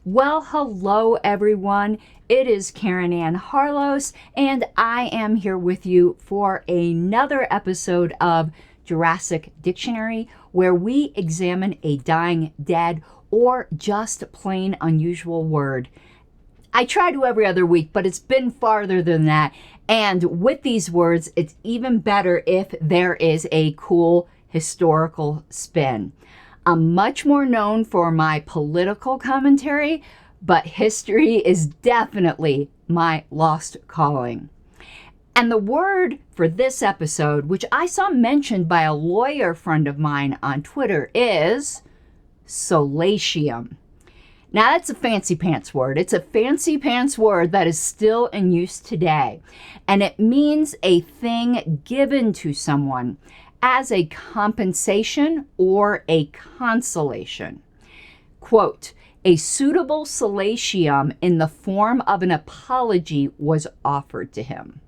Well, hello everyone. It is Karen Ann Harlos, and I am here with you for another episode of Jurassic Dictionary, where we examine a dying, dead, or just plain unusual word. I try to every other week, but it's been farther than that. And with these words, it's even better if there is a cool historical spin. I'm much more known for my political commentary, but history is definitely my lost calling. And the word for this episode, which I saw mentioned by a lawyer friend of mine on Twitter, is Solatium. Now, that's a fancy pants word. It's a fancy pants word that is still in use today. And it means a thing given to someone as a compensation or a consolation. Quote, a suitable solatium in the form of an apology was offered to him.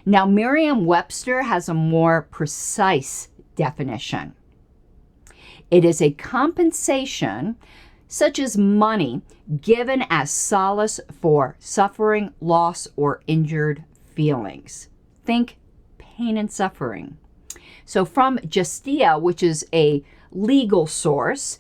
Now, Merriam-Webster has a more precise definition. It is a compensation such as money given as solace for suffering, loss, or injured feelings. Think pain and suffering. So from Justia, which is a legal source,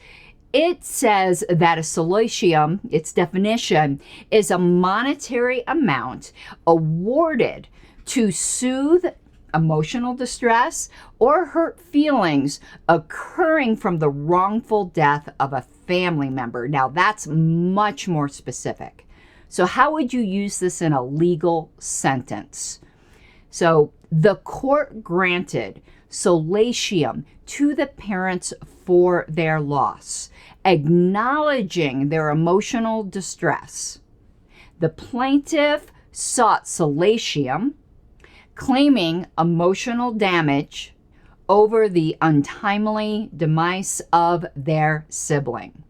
it says that a solatium, its definition, is a monetary amount awarded to soothe emotional distress or hurt feelings occurring from the wrongful death of a family member. Now, that's much more specific. So how would you use this in a legal sentence? So the court granted solatium to the parents for their loss, acknowledging their emotional distress. The plaintiff sought solatium, claiming emotional damage over the untimely demise of their sibling.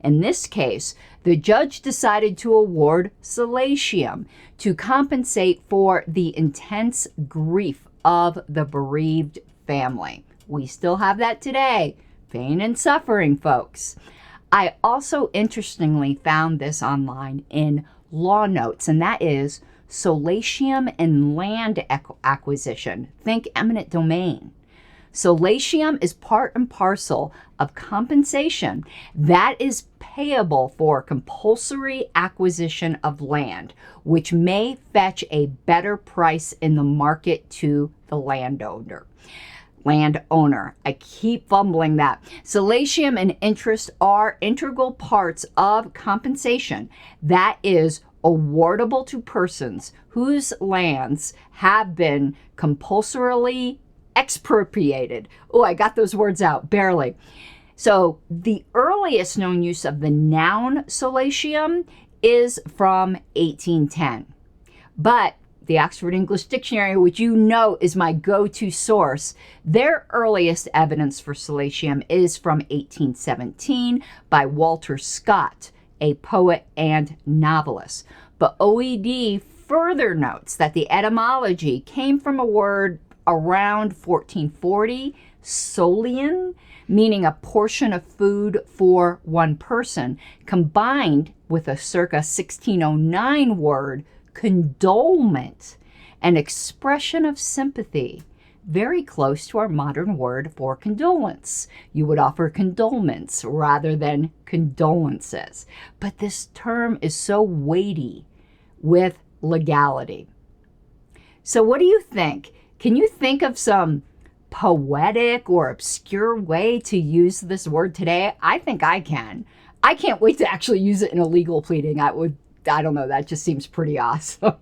In this case, the judge decided to award solatium to compensate for the intense grief of the bereaved family. We still have that today. Pain and suffering, folks. I also interestingly found this online in Law Notes, and that is solatium in land acquisition. Think eminent domain. Solatium is part and parcel of compensation that is payable for compulsory acquisition of land, which may fetch a better price in the market to the landowner. I keep fumbling that. Solatium and interest are integral parts of compensation that is awardable to persons whose lands have been compulsorily expropriated. Oh, I got those words out, barely. So the earliest known use of the noun solatium is from 1810. But the Oxford English Dictionary, which you know is my go-to source, their earliest evidence for solatium is from 1817 by Walter Scott, a poet and novelist. But OED further notes that the etymology came from a word around 1440, solian, meaning a portion of food for one person, combined with a circa 1609 word, condolement, an expression of sympathy, very close to our modern word for condolence. You would offer condolements rather than condolences. But this term is so weighty with legality. So what do you think? Can you think of some poetic or obscure way to use this word today? I think I can. I can't wait to actually use it in a legal pleading. I don't know, that just seems pretty awesome.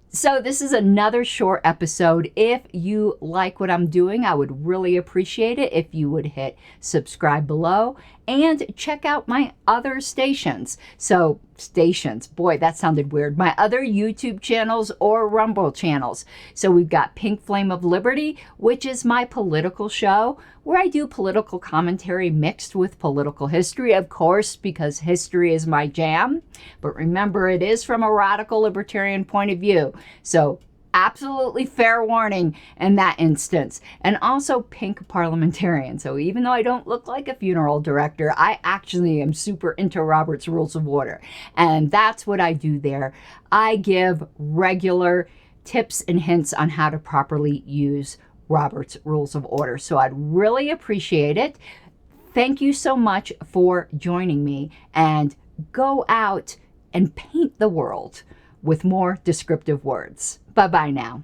So this is another short episode. If you like what I'm doing, I would really appreciate it if you would hit subscribe below and check out my other stations. So stations, boy, that sounded weird. My other YouTube channels or Rumble channels. So we've got Pink Flame of Liberty, which is my political show where I do political commentary mixed with political history, of course, because history is my jam. But remember, it is from a radical libertarian point of view. So absolutely fair warning in that instance. And also pink parliamentarian. So even though I don't look like a funeral director, I actually am super into Robert's Rules of Order. And that's what I do there. I give regular tips and hints on how to properly use Robert's Rules of Order. So I'd really appreciate it. Thank you so much for joining me, and go out and paint the world with more descriptive words. Bye-bye now.